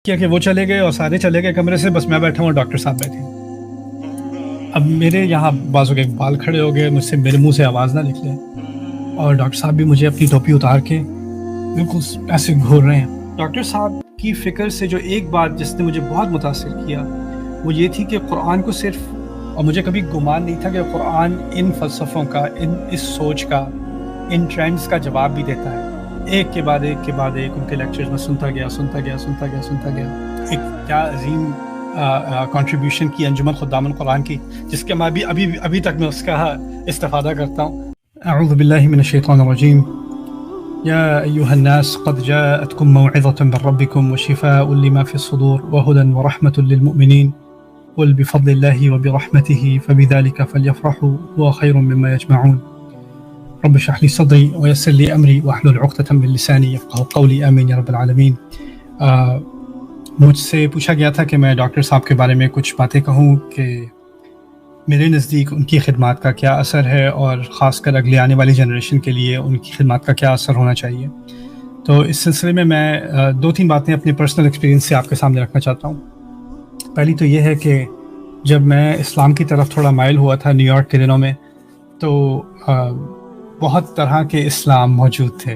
کیا کہ وہ چلے گئے اور سارے چلے گئے کمرے سے، بس میں بیٹھا ہوں، ڈاکٹر صاحب بیٹھے ہیں۔ اب میرے یہاں بازو کے بال کھڑے ہو گئے، مجھ سے میرے منہ سے آواز نہ نکلے، اور ڈاکٹر صاحب بھی مجھے اپنی ٹوپی اتار کے بالکل ایسے گھور رہے ہیں۔ ڈاکٹر صاحب کی فکر سے جو ایک بات جس نے مجھے بہت متاثر کیا وہ یہ تھی کہ قرآن کو صرف، اور مجھے کبھی گمان نہیں تھا کہ قرآن ان فلسفوں کا، اس سوچ کا، ان ٹرینڈز کا جواب بھی دیتا ہے۔ ایک کے بعد ایک کے بعد ایک ان کے لیکچرز میں سنتا گیا۔ ایک کیا عظیم کنٹریبیوشن کی انجمن خدام قرآن کی، جس کے میں ابھی تک میں اس کا استفادہ کرتا ہوں۔ اعوذ باللہ من الشیطان الرجیم۔ یا ایہا الناس قد جاءتکم موعظۃ من ربکم وشفاء لما فی الصدور وہدی ورحمۃ للمؤمنین قل بفضل اللہ وبرحمتہ فبذلک فلیفرحوا هو خیر مما یجمعون رب اشرح لي صدري ويسر لي امری واحلل عقدۃ من لسانی یفقهوا قولی آمین یا رب العالمین۔ مجھ سے پوچھا گیا تھا کہ میں ڈاکٹر صاحب کے بارے میں کچھ باتیں کہوں کہ میرے نزدیک ان کی خدمات کا کیا اثر ہے، اور خاص کر اگلے آنے والی جنریشن کے لیے ان کی خدمات کا کیا اثر ہونا چاہیے۔ تو اس سلسلے میں 2-3 باتیں اپنے پرسنل ایکسپیرینس سے آپ کے سامنے رکھنا چاہتا ہوں۔ پہلی تو یہ ہے کہ جب میں اسلام کی طرف تھوڑا مائل ہوا تھا نیو یارک کے دنوں میں، تو بہت طرح کے اسلام موجود تھے،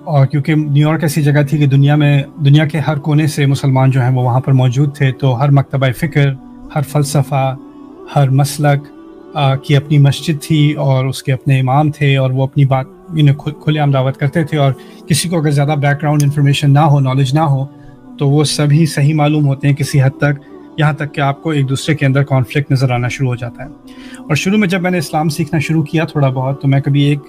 اور کیونکہ نیو یارک ایسی جگہ تھی کہ دنیا کے ہر کونے سے مسلمان جو ہیں وہ وہاں پر موجود تھے، تو ہر مکتبہ فکر، ہر فلسفہ، ہر مسلک کی اپنی مسجد تھی اور اس کے اپنے امام تھے، اور وہ اپنی بات کھلے عام دعوت کرتے تھے، اور کسی کو اگر زیادہ بیک گراؤنڈ انفارمیشن نہ ہو، نالج نہ ہو، تو وہ سبھی صحیح معلوم ہوتے ہیں کسی حد تک، یہاں تک کہ آپ کو ایک دوسرے کے اندر کانفلکٹ نظر آنا شروع ہو جاتا ہے۔ اور شروع میں جب میں نے اسلام سیکھنا شروع کیا تھوڑا بہت، تو میں کبھی ایک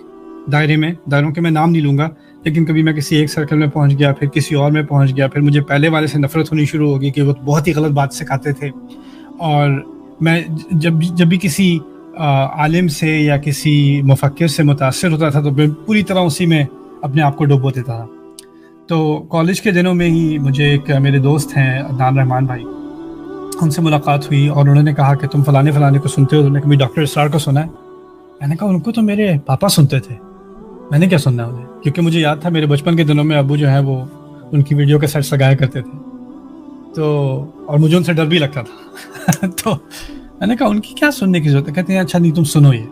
دائروں کے میں نام نہیں لوں گا، لیکن کبھی میں کسی ایک سرکل میں پہنچ گیا، پھر کسی اور میں پہنچ گیا، پھر مجھے پہلے والے سے نفرت ہونی شروع ہو گئی کہ وہ بہت ہی غلط بات سکھاتے تھے، اور میں جب بھی کسی عالم سے یا کسی مفکر سے متاثر ہوتا تھا تو میں پوری طرح اسی میں اپنے آپ کو ڈبو دیتا تھا۔ تو کالج کے دنوں میں ہی مجھے ایک میرے دوست ہیں عدنان رحمان بھائی، ان سے ملاقات ہوئی، اور انہوں نے کہا کہ تم فلانے کو سنتے ہو؟ انہوں نے کبھی ڈاکٹر اسرار کو سنا ہے؟ میں نے کہا ان کو تو میرے پاپا سنتے تھے، میں نے کیا سننا ہے انہیں، کیونکہ مجھے یاد تھا میرے بچپن کے دنوں میں ابو جو ہیں وہ ان کی ویڈیو کے سیٹس لگایا کرتے تھے، تو اور مجھے ان سے ڈر بھی لگتا تھا تو میں نے کہا ان کی کیا سننے کی ضرورت ہے؟ کہتے ہیں اچھا نہیں تم سنو یہ۔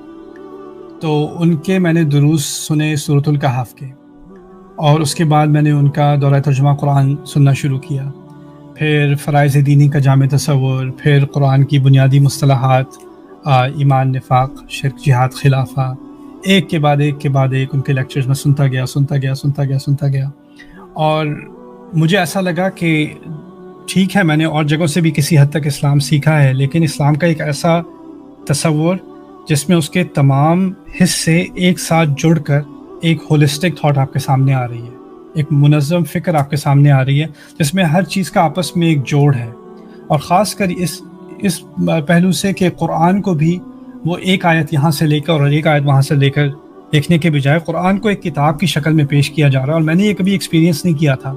تو ان کے میں نے دروس سنے سورۃ الکہف کے، اور اس کے بعد میں نے ان کا دورہ ترجمہ قرآن سننا شروع کیا، پھر فرائض دینی کا جامع تصور، پھر قرآن کی بنیادی مصطلحات، ایمان، نفاق، شرک، جہاد، خلافہ، ایک کے بعد ایک ان کے لیکچرز میں سنتا گیا، اور مجھے ایسا لگا کہ ٹھیک ہے میں نے اور جگہوں سے بھی کسی حد تک اسلام سیکھا ہے، لیکن اسلام کا ایک ایسا تصور جس میں اس کے تمام حصے ایک ساتھ جڑ کر ایک ہولسٹک تھاٹ آپ کے سامنے آ رہی ہے، ایک منظم فکر آپ کے سامنے آ رہی ہے، جس میں ہر چیز کا آپس میں ایک جوڑ ہے، اور خاص کر اس پہلو سے کہ قرآن کو بھی وہ ایک آیت یہاں سے لے کر اور ایک آیت وہاں سے لے کر دیکھنے کے بجائے قرآن کو ایک کتاب کی شکل میں پیش کیا جا رہا ہے، اور میں نے یہ کبھی ایکسپیرینس نہیں کیا تھا،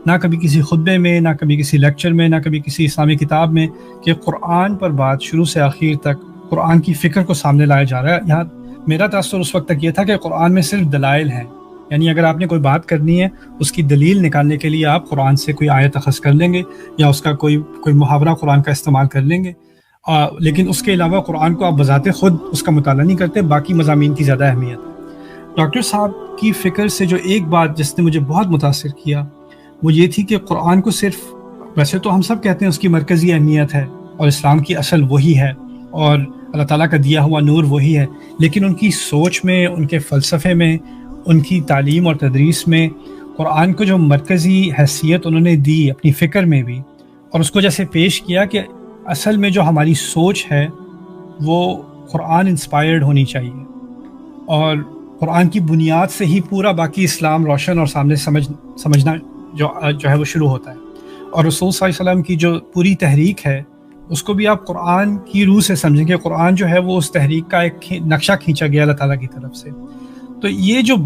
نہ کبھی کسی خطبے میں، نہ کبھی کسی لیکچر میں، نہ کبھی کسی اسلامی کتاب میں، کہ قرآن پر بات شروع سے آخر تک قرآن کی فکر کو سامنے لایا جا رہا ہے۔ یہاں میرا تاثر اس وقت تک یہ تھا کہ قرآن میں صرف دلائل ہیں، یعنی اگر آپ نے کوئی بات کرنی ہے اس کی دلیل نکالنے کے لیے آپ قرآن سے کوئی آیت اخذ کر لیں گے، یا اس کا کوئی محاورہ قرآن کا استعمال کر لیں گے، لیکن اس کے علاوہ قرآن کو آپ بذات خود اس کا مطالعہ نہیں کرتے، باقی مضامین کی زیادہ اہمیت ہے۔ ڈاکٹر صاحب کی فکر سے جو ایک بات جس نے مجھے بہت متاثر کیا وہ یہ تھی کہ قرآن کو صرف، ویسے تو ہم سب کہتے ہیں اس کی مرکزی اہمیت ہے اور اسلام کی اصل وہی ہے اور اللہ تعالیٰ کا دیا ہوا نور وہی ہے، لیکن ان کی سوچ میں، ان کے فلسفے میں، ان کی تعلیم اور تدریس میں قرآن کو جو مرکزی حیثیت انہوں نے دی اپنی فکر میں بھی، اور اس کو جیسے پیش کیا کہ اصل میں جو ہماری سوچ ہے وہ قرآن انسپائرڈ ہونی چاہیے، اور قرآن کی بنیاد سے ہی پورا باقی اسلام روشن اور سامنے سمجھنا جو ہے وہ شروع ہوتا ہے، اور رسول صلی اللہ علیہ وسلم کی جو پوری تحریک ہے اس کو بھی آپ قرآن کی روح سے سمجھیں کہ قرآن جو ہے وہ اس تحریک کا ایک نقشہ کھینچا گیا اللہ تعالیٰ کی طرف سے۔ تو یہ جو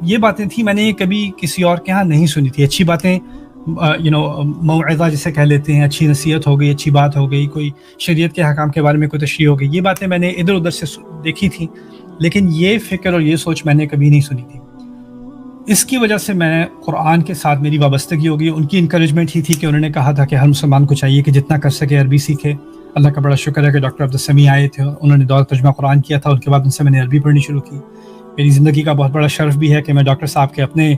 یہ باتیں تھیں میں نے یہ کبھی کسی اور کے ہاں نہیں سنی تھی، اچھی باتیں موعظہ جسے کہہ لیتے ہیں، اچھی نصیحت ہو گئی، اچھی بات ہو گئی، کوئی شریعت کے حکام کے بارے میں کوئی تشریح ہو گئی، یہ باتیں میں نے ادھر ادھر سے دیکھی تھیں، لیکن یہ فکر اور یہ سوچ میں نے کبھی نہیں سنی تھی۔ اس کی وجہ سے میں قرآن کے ساتھ میری وابستگی ہو گئی. ان کی انکریجمنٹ ہی تھی کہ انہوں نے کہا تھا کہ ہر مسلمان کو چاہیے کہ جتنا کر سکے عربی سیکھے. اللہ کا بڑا شکر ہے کہ ڈاکٹر عبدالسمیع آئے تھے, انہوں نے دور ترجمہ قرآن کیا تھا, ان کے بعد ان سے میں نے عربی پڑھنی شروع کی. میری زندگی کا بہت بڑا شرف بھی ہے کہ میں ڈاکٹر صاحب کے اپنے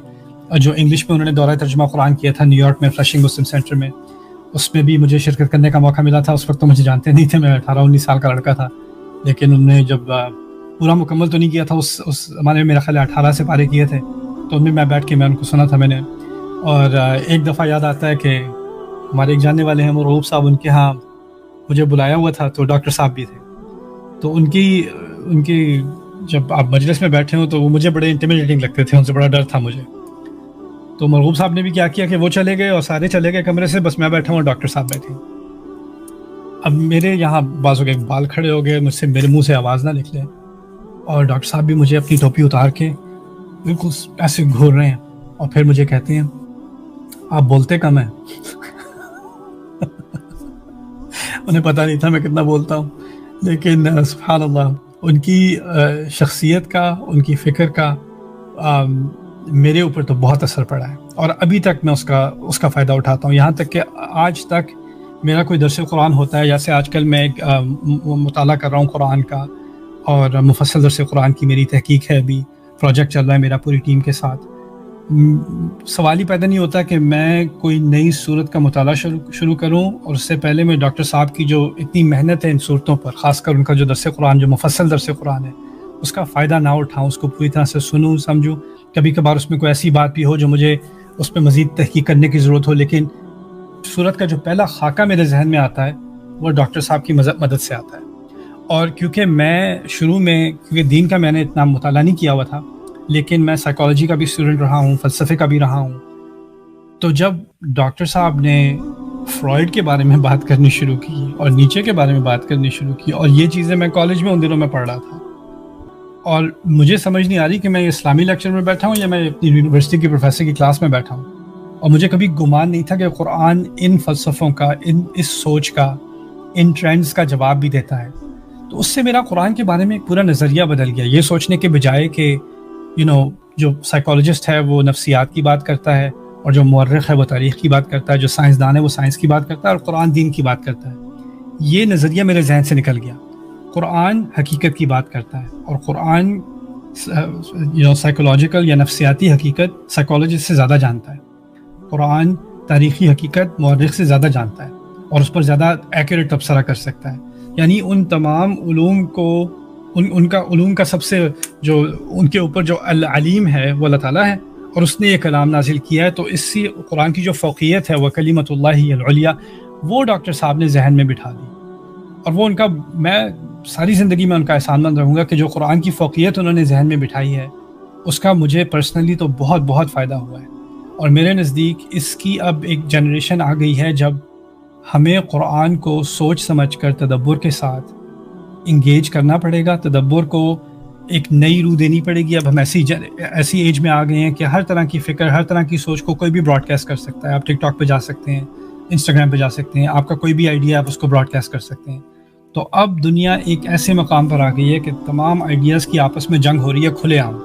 جو انگلش میں انہوں نے دورہ ترجمہ قرآن کیا تھا نیو یارک میں فلشنگ مسلم سینٹر میں, اس میں بھی مجھے شرکت کرنے کا موقع ملا تھا. اس وقت تو مجھے جانتے نہیں تھے, میں 18-19 سال کا لڑکا تھا, لیکن انہوں نے جب پورا مکمل تو نہیں کیا تھا, اس زمانے میں میرا خیال 18 سے پارے کیے تھے, تو ان میں بیٹھ کے میں ان کو سنا تھا میں نے. اور ایک دفعہ یاد آتا ہے کہ ہمارے ایک جاننے والے ہیں مرغوب صاحب, ان کے ہاں مجھے بلایا ہوا تھا, تو ڈاکٹر صاحب بھی تھے. تو ان کی جب آپ مجلس میں بیٹھے ہوں تو وہ مجھے بڑے انٹیمیڈیٹنگ لگتے تھے, ان سے بڑا ڈر تھا مجھے. تو مرغوب صاحب نے بھی کیا کیا کہ وہ چلے گئے اور سارے چلے گئے کمرے سے, بس میں بیٹھا ہوں اور ڈاکٹر صاحب بیٹھے. اب میرے یہاں بازو کے بال کھڑے ہو گئے, مجھ سے میرے منہ سے آواز نہ نکلے, اور ڈاکٹر صاحب بھی مجھے اپنی ٹوپی اتار کے بالکل ایسے گھور رہے ہیں, اور پھر مجھے کہتے ہیں آپ بولتے کم ہیں. انہیں پتہ نہیں تھا میں کتنا بولتا ہوں, لیکن سبحان اللہ ان کی شخصیت کا, ان کی فکر کا میرے اوپر تو بہت اثر پڑا ہے, اور ابھی تک میں اس کا فائدہ اٹھاتا ہوں. یہاں تک کہ آج تک میرا کوئی درس قرآن ہوتا ہے, جیسے آج کل میں ایک مطالعہ کر رہا ہوں قرآن کا, اور مفصل درس قرآن کی میری تحقیق ہے, ابھی پروجیکٹ چل رہا ہے میرا پوری ٹیم کے ساتھ. سوال ہی پیدا نہیں ہوتا کہ میں کوئی نئی صورت کا مطالعہ شروع کروں, اور اس سے پہلے میں ڈاکٹر صاحب کی جو اتنی محنت ہے ان صورتوں پر, خاص کر ان کا جو درس قرآن, جو مفصل درس قرآن ہے, اس کا فائدہ نہ اٹھاؤں, اس کو پوری طرح سے سنوں, سمجھوں. کبھی کبھار اس میں کوئی ایسی بات بھی ہو جو مجھے اس پہ مزید تحقیق کرنے کی ضرورت ہو, لیکن صورت کا جو پہلا خاکہ میرے ذہن میں آتا ہے وہ ڈاکٹر صاحب کی مدد سے آتا ہے. اور کیونکہ میں شروع میں, کیونکہ دین کا میں نے اتنا مطالعہ نہیں کیا ہوا تھا, لیکن میں سائیکالوجی کا بھی اسٹوڈنٹ رہا ہوں, فلسفے کا بھی رہا ہوں, تو جب ڈاکٹر صاحب نے فرائڈ کے بارے میں بات کرنی شروع کی اور نیچے کے بارے میں بات کرنی شروع کی, اور یہ چیزیں میں کالج میں ان دنوں میں پڑھ رہا تھا, اور مجھے سمجھ نہیں آ رہی کہ میں اسلامی لیکچر میں بیٹھا ہوں یا میں اپنی یونیورسٹی کی پروفیسر کی کلاس میں بیٹھا ہوں. اور مجھے کبھی گمان نہیں تھا کہ قرآن ان فلسفوں کا, اس سوچ کا, ان ٹرینڈز کا جواب بھی دیتا ہے. تو اس سے میرا قرآن کے بارے میں ایک پورا نظریہ بدل گیا, یہ سوچنے کے بجائے کہ جو سائیکالوجسٹ ہے وہ نفسیات کی بات کرتا ہے, اور جو مورخ ہے وہ تاریخ کی بات کرتا ہے, جو سائنسدان ہے وہ سائنس کی بات کرتا ہے, اور قرآن دین کی بات کرتا ہے. یہ نظریہ میرے ذہن سے نکل گیا. قرآن حقیقت کی بات کرتا ہے, اور قرآن سائیکولوجیکل یا نفسیاتی حقیقت سائیکالوجسٹ سے زیادہ جانتا ہے. قرآن تاریخی حقیقت مورخ سے زیادہ جانتا ہے, اور اس پر زیادہ ایکوریٹ تبصرہ کر سکتا ہے. یعنی ان تمام علوم کو, ان کا علوم کا سب سے جو ان کے اوپر جو العلیم ہے وہ اللہ تعالیٰ ہے, اور اس نے یہ کلام نازل کیا ہے. تو اس سے قرآن کی جو فوقیت ہے وہ کلمۃ اللہ العلیٰ, وہ ڈاکٹر صاحب نے ذہن میں بٹھا دی. اور وہ ان کا, میں ساری زندگی میں ان کا احسان مند رہوں گا کہ جو قرآن کی فوقیت انہوں نے ذہن میں بٹھائی ہے, اس کا مجھے پرسنلی تو بہت بہت فائدہ ہوا ہے. اور میرے نزدیک اس کی اب ایک جنریشن آ گئی ہے جب ہمیں قرآن کو سوچ سمجھ کر تدبر کے ساتھ انگیج کرنا پڑے گا. تدبر کو ایک نئی روح دینی پڑے گی. اب ہم ایسی ایج میں آ گئے ہیں کہ ہر طرح کی فکر, ہر طرح کی سوچ کو کوئی بھی براڈ کاسٹ کر سکتا ہے. آپ ٹک ٹاک پہ جا سکتے ہیں, انسٹاگرام پہ جا سکتے ہیں, آپ کا کوئی بھی آئیڈیا آپ اس کو براڈ کاسٹ کر سکتے ہیں. تو اب دنیا ایک ایسے مقام پر آ گئی ہے کہ تمام آئیڈیاز کی آپس میں جنگ ہو رہی ہے کھلے عام,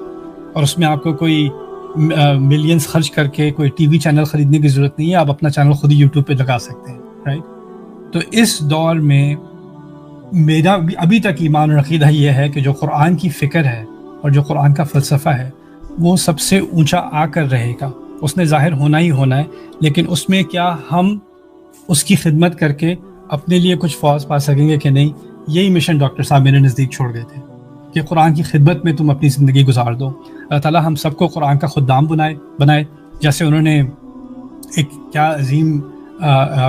اور اس میں آپ کو کوئی ملینز خرچ کر کے کوئی ٹی وی چینل خریدنے کی ضرورت نہیں ہے. آپ اپنا چینل خود ہی یوٹیوب پہ لگا سکتے ہیں, رائٹ. تو اس دور میں میرا ابھی تک ایمان اور عقیدہ یہ ہے کہ جو قرآن کی فکر ہے اور جو قرآن کا فلسفہ ہے وہ سب سے اونچا آ کر رہے گا. اس نے ظاہر ہونا ہی ہونا ہے, لیکن اس میں کیا ہم اس کی خدمت کر کے اپنے لیے کچھ فوز پا سکیں گے کہ نہیں. یہی مشن ڈاکٹر صاحب میرے نزدیک چھوڑ گئے تھے کہ قرآن کی خدمت میں تم اپنی زندگی گزار دو. اللہ تعالیٰ ہم سب کو قرآن کا خدام بنائے, جیسے انہوں نے ایک کیا عظیم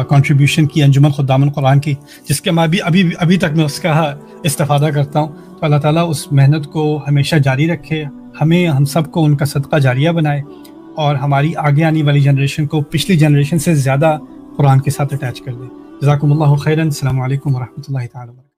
کنٹریبیوشن کی انجمن خدام القرآن کی, جس کے میں ابھی تک میں اس کا استفادہ کرتا ہوں. تو اللہ تعالیٰ اس محنت کو ہمیشہ جاری رکھے, ہم سب کو ان کا صدقہ جاریہ بنائے, اور ہماری آگے آنے والی جنریشن کو پچھلی جنریشن سے زیادہ قرآن کے ساتھ اٹیچ کر دے. جزاکم اللہ خیراً. السلام علیکم ورحمۃ اللہ تعالیٰ وبرکاتہ.